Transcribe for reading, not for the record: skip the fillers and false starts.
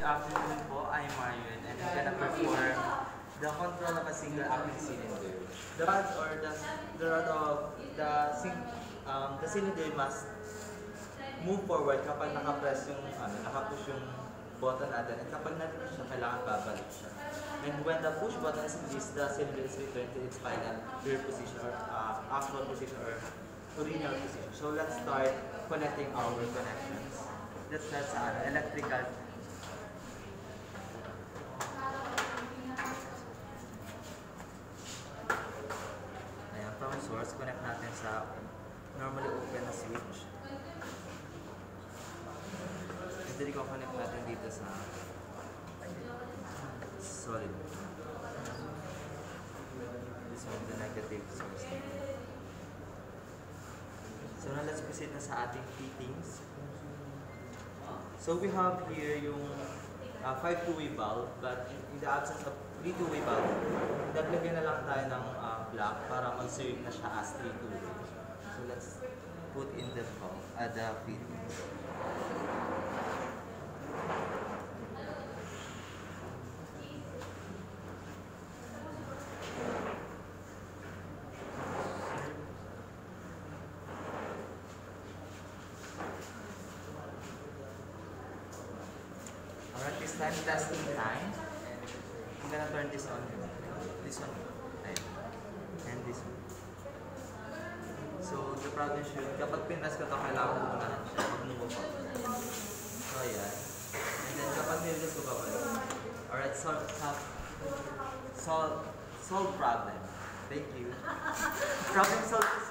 afternoon po. I'm Marion and I'm gonna perform the control of a single acting cylinder. The rods or the rod of the cylinder must move forward kapag nakapress yung nakapush yung button natin, and kapag na-push siya, kailangan babalik siya. And when the push button is released, the cylinder is returned to its final rear position or actual position or original position. So let's start connecting our connections. Let's start sa electrical. Ayan, from source, connect natin sa normally open na switch. And then i-connect natin dito sa solid. This one, the negative source. So now let's proceed na sa ating fittings. So we have here yung 5 two-way valve, but in the absence of 3 two-way valve, naglagyan na lang tayo ng black para mag-serve na siya as 3 two-way. So let's put in the valve, the fittings. Alright, this time testing time, and I'm gonna turn this on. This one, and this one. So the problem should, kapag pinras ka ito, kailangan mo unahan siya pag move up. So ayan. And then kapag nililis ko babalik. Alright, solve problem. Thank you. Problem solved.